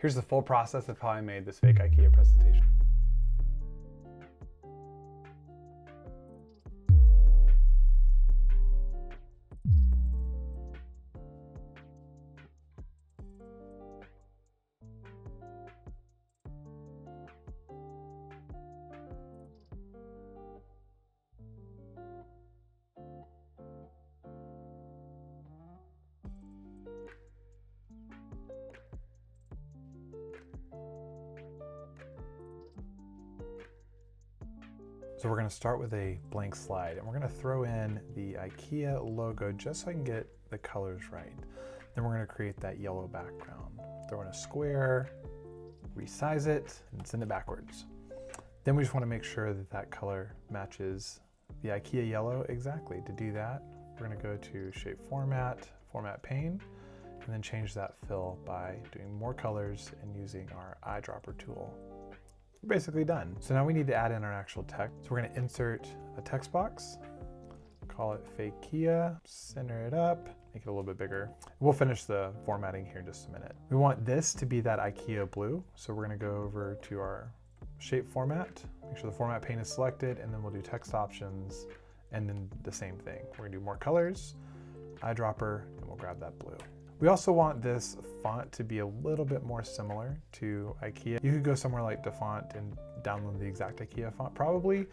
Here's the full process of how I made this fake IKEA presentation. So we're going to start with a blank slide and we're going to throw in the IKEA logo just so I can get the colors right. Then we're going to create that yellow background. Throw in a square, resize it, and send it backwards. Then we just want to make sure that that color matches the IKEA yellow exactly. To do that, we're going to go to Shape Format, Format Pane, and then change that fill by doing more colors and using our eyedropper tool. We're basically done. So now we need to add in our actual text. So we're going to insert a text box, call it Fakeia, center it up, make it a little bit bigger. We'll finish the formatting here in just a minute. We want this to be that IKEA blue. So we're going to go over to our shape format, make sure the format pane is selected, and then we'll do text options and then the same thing. We're going to do more colors, eyedropper, and we'll grab that blue. We also want this font to be a little bit more similar to IKEA. You could go somewhere like DaFont and download the exact IKEA font probably.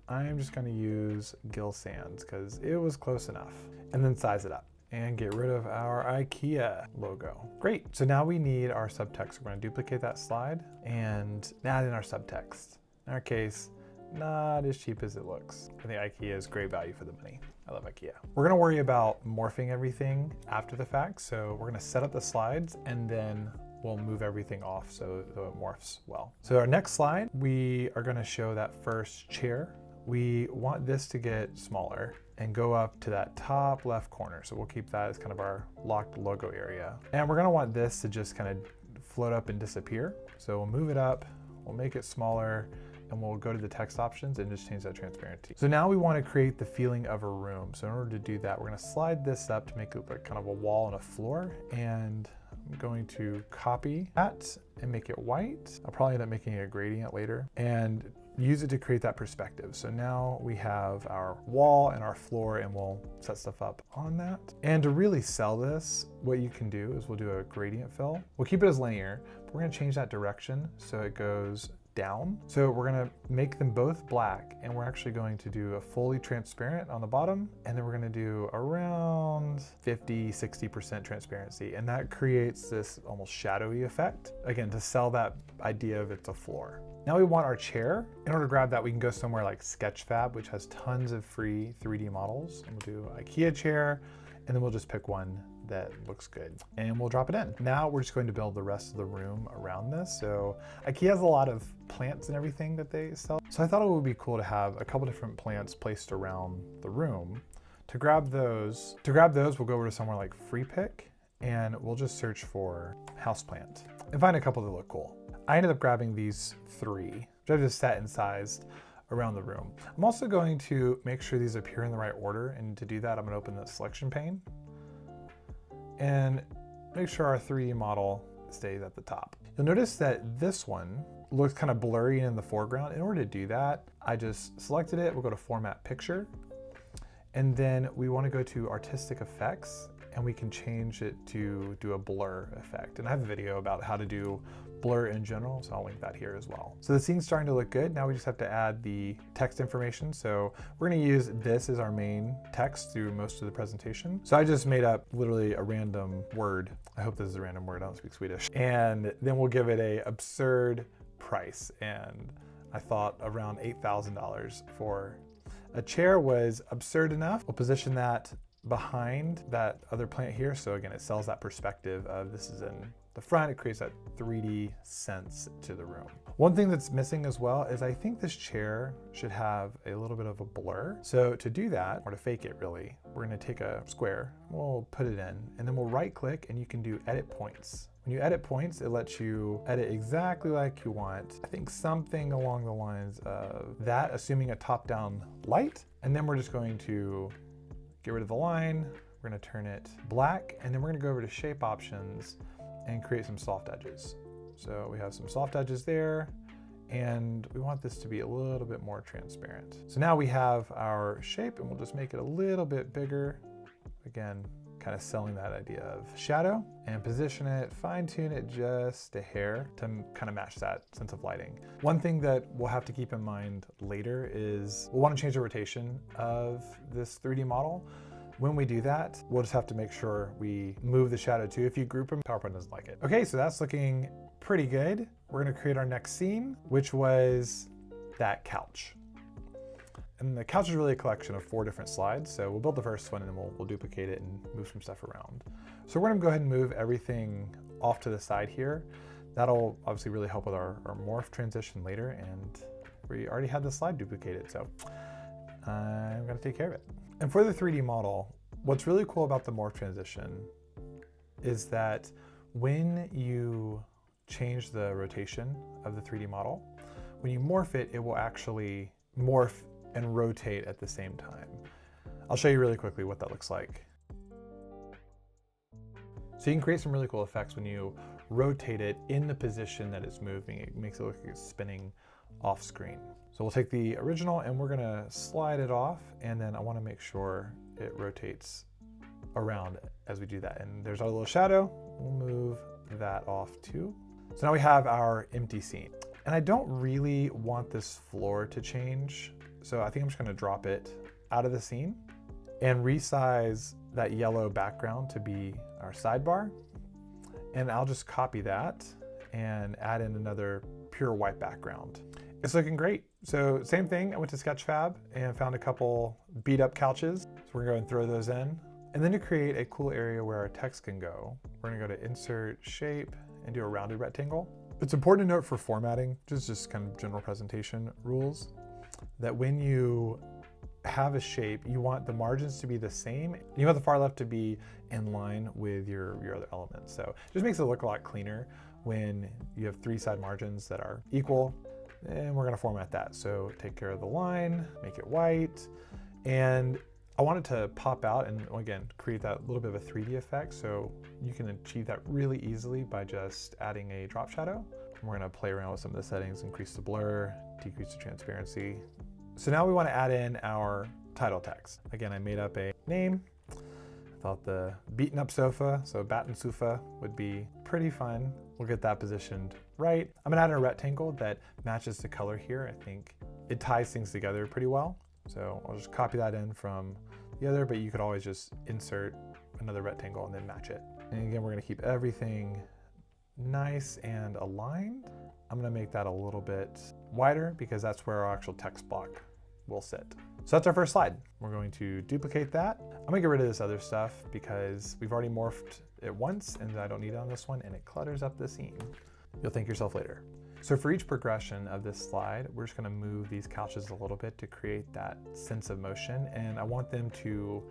I'm just going to use Gill Sans because it was close enough. And then size it up and get rid of our IKEA logo. Great, so now we need our subtext. We're going to duplicate that slide and add in our subtext. In our case, not as cheap as it looks. I think IKEA is great value for the money. I love IKEA. We're gonna worry about morphing everything after the fact. So we're gonna set up the slides and then we'll move everything off so it morphs well. So our next slide, we are gonna show that first chair. We want this to get smaller and go up to that top left corner. So we'll keep that as kind of our locked logo area. And we're gonna want this to just kind of float up and disappear. So we'll move it up, we'll make it smaller, and we'll go to the text options and just change that transparency. So now we want to create the feeling of a room. So in order to do that, we're going to slide this up to make it look like kind of a wall and a floor. And I'm going to copy that and make it white. I'll probably end up making a gradient later and use it to create that perspective. So now we have our wall and our floor and we'll set stuff up on that. And to really sell this, what you can do is we'll do a gradient fill. We'll keep it as linear, but we're going to change that direction so it goes down. So we're going to make them both black and we're actually going to do a fully transparent on the bottom and then we're going to do around 50-60% transparency, and that creates this almost shadowy effect, again to sell that idea of it's a floor. Now we want our chair. In order to grab that, we can go somewhere like Sketchfab, which has tons of free 3D models, and we'll do IKEA chair and then we'll just pick one that looks good and we'll drop it in. Now we're just going to build the rest of the room around this. So IKEA has a lot of plants and everything that they sell. So I thought it would be cool to have a couple different plants placed around the room. To grab those, we'll go over to somewhere like Free Pick and we'll just search for houseplant and find a couple that look cool. I ended up grabbing these 3, which I've just set and sized around the room. I'm also going to make sure these appear in the right order, and to do that, I'm going to open the selection pane and make sure our 3D model stays at the top. You'll notice that this one looks kind of blurry in the foreground. In order to do that, I just selected it. We'll go to Format Picture, and then we want to go to Artistic Effects, and we can change it to do a blur effect. And I have a video about how to do blur in general, so I'll link that here as well. So the scene's starting to look good. Now we just have to add the text information. So we're gonna use this as our main text through most of the presentation. So I just made up literally a random word. I hope this is a random word, I don't speak Swedish. And then we'll give it a absurd price. And I thought around $8,000 for a chair was absurd enough. We'll position that behind that other plant here. So again, it sells that perspective of this is in the front. It creates that 3D sense to the room. One thing that's missing as well is I think this chair should have a little bit of a blur. So to do that, or to fake it really, we're gonna take a square, we'll put it in, and then we'll right click and you can do edit points. When you edit points, it lets you edit exactly like you want. I think something along the lines of that, assuming a top-down light. And then we're just going to get rid of the line. We're gonna turn it black, and then we're gonna go over to shape options and create some soft edges. So we have some soft edges there, and we want this to be a little bit more transparent. So now we have our shape, and we'll just make it a little bit bigger. Again, kind of selling that idea of shadow, and position it, fine tune it just a hair to kind of match that sense of lighting. One thing that we'll have to keep in mind later is we'll want to change the rotation of this 3D model. When we do that, we'll just have to make sure we move the shadow too. If you group them, PowerPoint doesn't like it. Okay, so that's looking pretty good. We're gonna create our next scene, which was that couch. And the couch is really a collection of 4 different slides. So we'll build the first one and then we'll duplicate it and move some stuff around. So we're gonna go ahead and move everything off to the side here. That'll obviously really help with our morph transition later, and we already had the slide duplicated, so I'm gonna take care of it. And for the 3D model, what's really cool about the morph transition is that when you change the rotation of the 3D model, when you morph it, it will actually morph and rotate at the same time. I'll show you really quickly what that looks like. So you can create some really cool effects when you rotate it in the position that it's moving. It makes it look like it's spinning off screen. So we'll take the original and we're gonna slide it off, and then I wanna make sure it rotates around as we do that. And there's our little shadow. We'll move that off too. So now we have our empty scene. And I don't really want this floor to change. So I think I'm just gonna drop it out of the scene and resize that yellow background to be our sidebar. And I'll just copy that and add in another pure white background. It's looking great. So same thing, I went to Sketchfab and found a couple beat up couches. So we're gonna go and throw those in. And then to create a cool area where our text can go, we're gonna go to Insert, Shape, and do a rounded rectangle. It's important to note for formatting, just kind of general presentation rules, that when you have a shape, you want the margins to be the same. You want the far left to be in line with your other elements. So it just makes it look a lot cleaner when you have 3 side margins that are equal. And we're gonna format that. So take care of the line, make it white. And I want it to pop out and again, create that little bit of a 3D effect. So you can achieve that really easily by just adding a drop shadow. And we're gonna play around with some of the settings, increase the blur, decrease the transparency. So now we wanna add in our title text. Again, I made up a name. I thought the beaten up sofa, so batten sofa, would be pretty fun. We'll get that positioned right. I'm gonna add in a rectangle that matches the color here. I think it ties things together pretty well. So I'll just copy that in from the other, but you could always just insert another rectangle and then match it. And again, we're gonna keep everything nice and aligned. I'm gonna make that a little bit wider because that's where our actual text block will sit. So that's our first slide. We're going to duplicate that. I'm gonna get rid of this other stuff because we've already morphed it once and I don't need it on this one and it clutters up the scene. You'll thank yourself later. So for each progression of this slide, we're just gonna move these couches a little bit to create that sense of motion, and I want them to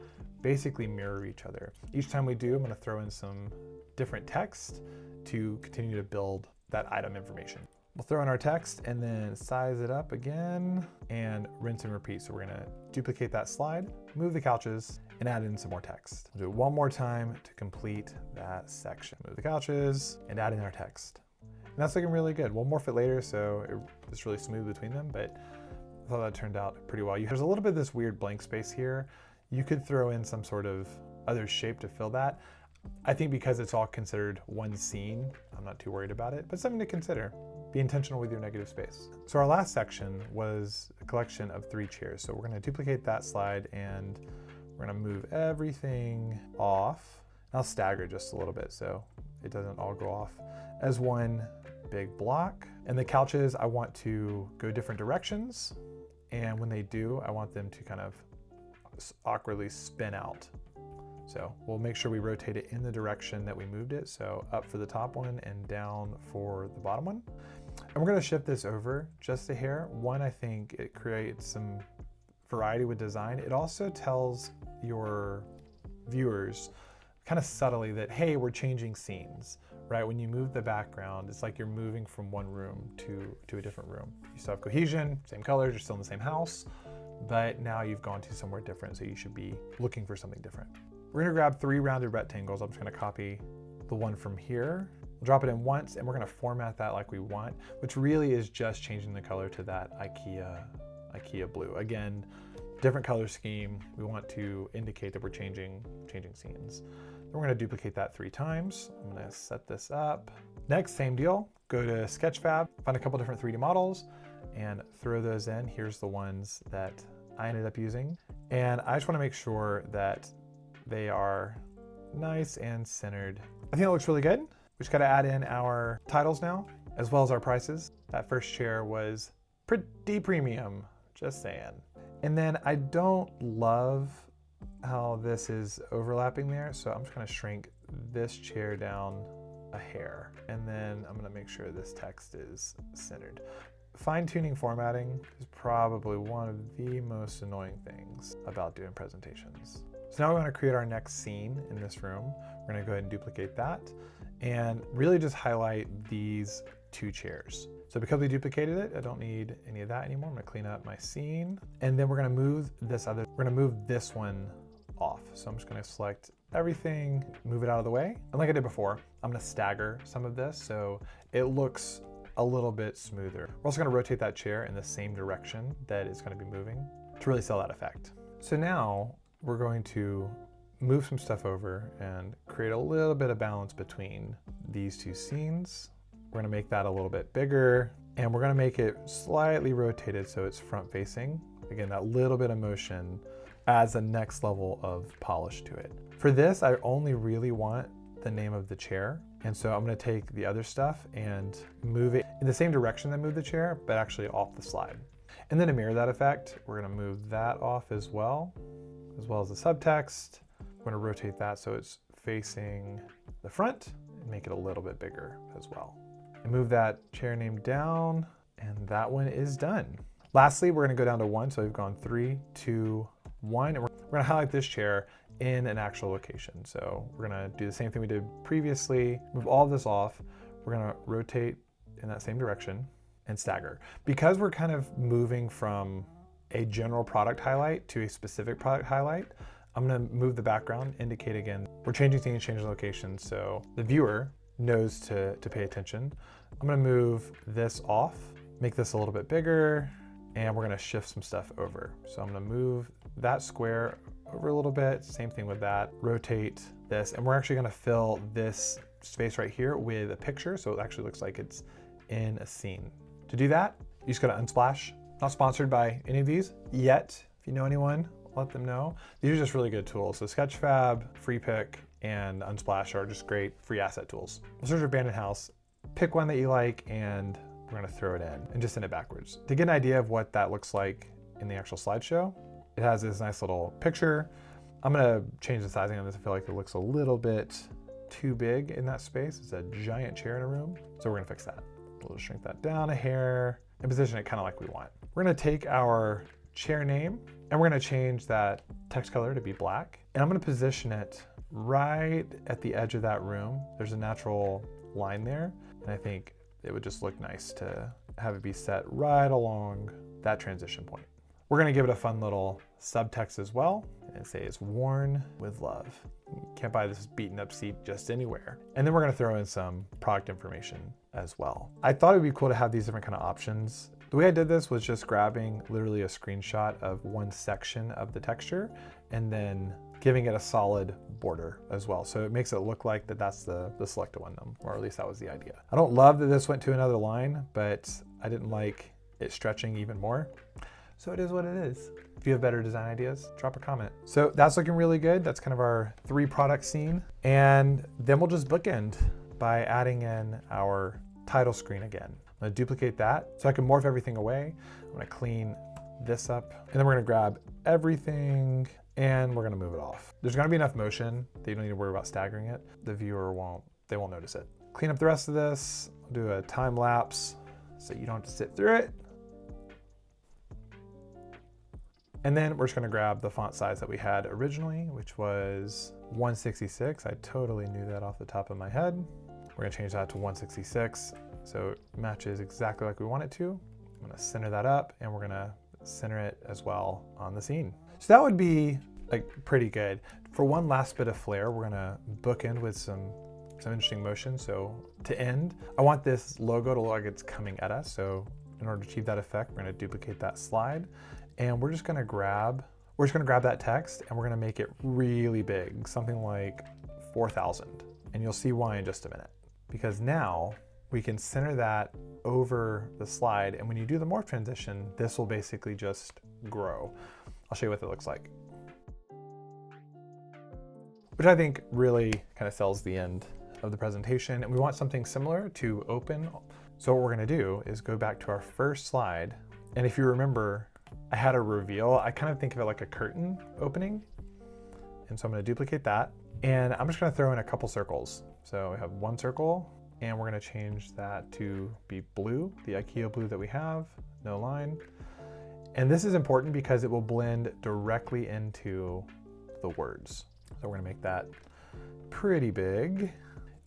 basically mirror each other. Each time we do, I'm gonna throw in some different text to continue to build that item information. We'll throw in our text and then size it up again and rinse and repeat. So we're gonna duplicate that slide, move the couches, and add in some more text. We'll do it one more time to complete that section. Move the couches and add in our text. And that's looking really good. We'll morph it later, so it's really smooth between them, but I thought that turned out pretty well. There's a little bit of this weird blank space here. You could throw in some sort of other shape to fill that. I think because it's all considered one scene, I'm not too worried about it, but something to consider. Be intentional with your negative space. So our last section was a collection of 3 chairs. So we're gonna duplicate that slide and we're gonna move everything off. I'll stagger just a little bit so it doesn't all go off as one big block. And the couches, I want to go different directions. And when they do, I want them to kind of awkwardly spin out. So we'll make sure we rotate it in the direction that we moved it. So up for the top one and down for the bottom one. And we're gonna shift this over just a hair. One, I think it creates some variety with design. It also tells your viewers kind of subtly that, hey, we're changing scenes, right? When you move the background, it's like you're moving from one room to a different room. You still have cohesion, same colors, you're still in the same house, but now you've gone to somewhere different, so you should be looking for something different. We're gonna grab 3 rounded rectangles. I'm just gonna copy the one from here We'll drop it in once and we're gonna format that like we want, which really is just changing the color to that IKEA blue. Again, different color scheme. We want to indicate that we're changing scenes. Then we're gonna duplicate that 3 times. I'm gonna set this up. Next, same deal. Go to Sketchfab, find a couple different 3D models and throw those in. Here's the ones that I ended up using. And I just wanna make sure that they are nice and centered. I think it looks really good. We just gotta add in our titles now, as well as our prices. That first chair was pretty premium, just saying. And then I don't love how this is overlapping there, so I'm just gonna shrink this chair down a hair. And then I'm gonna make sure this text is centered. Fine-tuning formatting is probably one of the most annoying things about doing presentations. So now we wanna create our next scene in this room. We're gonna go ahead and duplicate that and really just highlight these 2 chairs. So because we duplicated it, I don't need any of that anymore. I'm gonna clean up my scene. And then we're gonna move this one off. So I'm just gonna select everything, move it out of the way. And like I did before, I'm gonna stagger some of this so it looks a little bit smoother. We're also gonna rotate that chair in the same direction that it's gonna be moving to really sell that effect. So now we're going to move some stuff over and create a little bit of balance between these 2 scenes. We're gonna make that a little bit bigger and we're gonna make it slightly rotated so it's front facing. Again, that little bit of motion adds the next level of polish to it. For this, I only really want the name of the chair. And so I'm gonna take the other stuff and move it in the same direction that moved the chair, but actually off the slide. And then to mirror that effect, we're gonna move that off as well as the subtext. We're gonna rotate that so it's facing the front and make it a little bit bigger as well. And move that chair name down, and that one is done. Lastly, we're gonna go down to 1, so we've gone 3, 2, 1, and we're gonna highlight this chair in an actual location. So we're gonna do the same thing we did previously, move all of this off. We're gonna rotate in that same direction and stagger. Because we're kind of moving from a general product highlight to a specific product highlight, I'm gonna move the background, indicate again, we're changing things, changing locations, so the viewer knows to pay attention. I'm gonna move this off, make this a little bit bigger, and we're gonna shift some stuff over. So I'm gonna move that square over a little bit, same thing with that, rotate this, and we're actually gonna fill this space right here with a picture, so it actually looks like it's in a scene. To do that, you just gotta unsplash. Not sponsored by any of these yet. If you know anyone, let them know. These are just really good tools. So Sketchfab, FreePick, and Unsplash are just great free asset tools. We'll search for abandoned house, pick one that you like, and we're gonna throw it in and just send it backwards. To get an idea of what that looks like in the actual slideshow, it has this nice little picture. I'm gonna change the sizing on this. I feel like it looks a little bit too big in that space. It's a giant chair in a room. So we're gonna fix that. We'll just shrink that down a hair and position it kind of like we want. We're gonna take our chair name and we're gonna change that text color to be black. And I'm gonna position it right at the edge of that room. There's a natural line there. And I think it would just look nice to have it be set right along that transition point. We're gonna give it a fun little subtext as well and say it's worn with love. You can't buy this beaten up seat just anywhere. And then we're gonna throw in some product information as well. I thought it'd be cool to have these different kind of options. The way I did this was just grabbing literally a screenshot of one section of the texture and then giving it a solid border as well. So it makes it look like that's the selected one, or at least that was the idea. I don't love that this went to another line, but I didn't like it stretching even more. So it is what it is. If you have better design ideas, drop a comment. So that's looking really good. That's kind of our 3 product scene. And then we'll just bookend by adding in our title screen again. I'm gonna duplicate that so I can morph everything away. I'm gonna clean this up, and then we're gonna grab everything and we're gonna move it off. There's gonna be enough motion that you don't need to worry about staggering it. The viewer won't notice it. Clean up the rest of this. I'll do a time lapse so you don't have to sit through it. And then we're just gonna grab the font size that we had originally, which was 166. I totally knew that off the top of my head. We're gonna change that to 166 so it matches exactly like we want it to. I'm gonna center that up and we're gonna center it as well on the scene. So that would be like pretty good. For one last bit of flair, we're gonna bookend with some some interesting motion. So to end, I want this logo to look like it's coming at us. So in order to achieve that effect, we're gonna duplicate that slide, and we're just gonna grab that text and we're gonna make it really big, something like 4,000. And you'll see why in just a minute. Because now we can center that over the slide, and when you do the morph transition, this will basically just grow. I'll show you what that looks like. Which I think really kind of sells the end of the presentation. And we want something similar to open. So what we're gonna do is go back to our first slide. And if you remember, I had a reveal. I kind of think of it like a curtain opening. And so I'm gonna duplicate that. And I'm just gonna throw in a couple circles. So we have one circle, and we're gonna change that to be blue, the IKEA blue that we have, no line. And this is important because it will blend directly into the words. So we're gonna make that pretty big.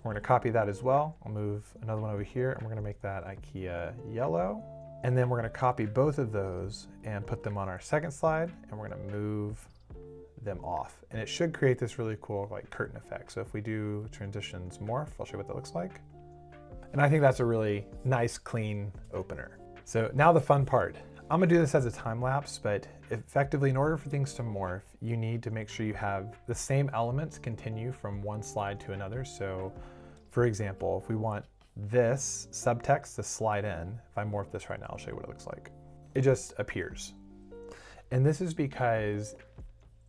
We're gonna copy that as well. I'll move another one over here, and we're gonna make that IKEA yellow. And then we're gonna copy both of those and put them on our second slide, and we're gonna move them off. And it should create this really cool like curtain effect. So if we do transitions morph, I'll show you what that looks like. And I think that's a really nice, clean opener. So now the fun part. I'm gonna do this as a time lapse, but effectively in order for things to morph, you need to make sure you have the same elements continue from one slide to another. So for example, if we want this subtext to slide in, if I morph this right now, I'll show you what it looks like. It just appears. And this is because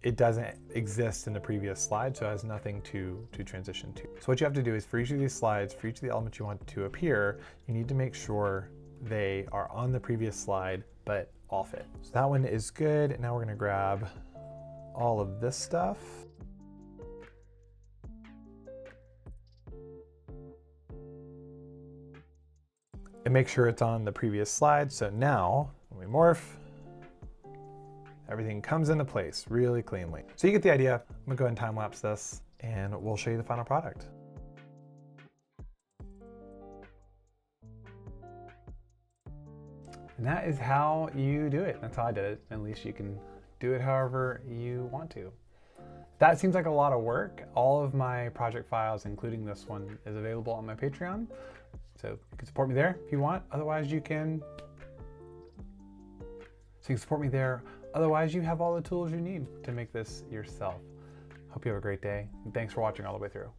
it doesn't exist in the previous slide, so it has nothing to transition to. So what you have to do is for each of these slides, for each of the elements you want to appear, you need to make sure they are on the previous slide, but off it. So that one is good. Now we're gonna grab all of this stuff. And make sure it's on the previous slide. So now when we morph, everything comes into place really cleanly. So you get the idea. I'm gonna go ahead and time lapse this, and we'll show you the final product. And that is how you do it. That's how I did it. At least you can do it however you want to. That seems like a lot of work. All of my project files, including this one, is available on my Patreon. So you can support me there if you want. Otherwise you can support me there. Otherwise, you have all the tools you need to make this yourself. Hope you have a great day, and thanks for watching all the way through.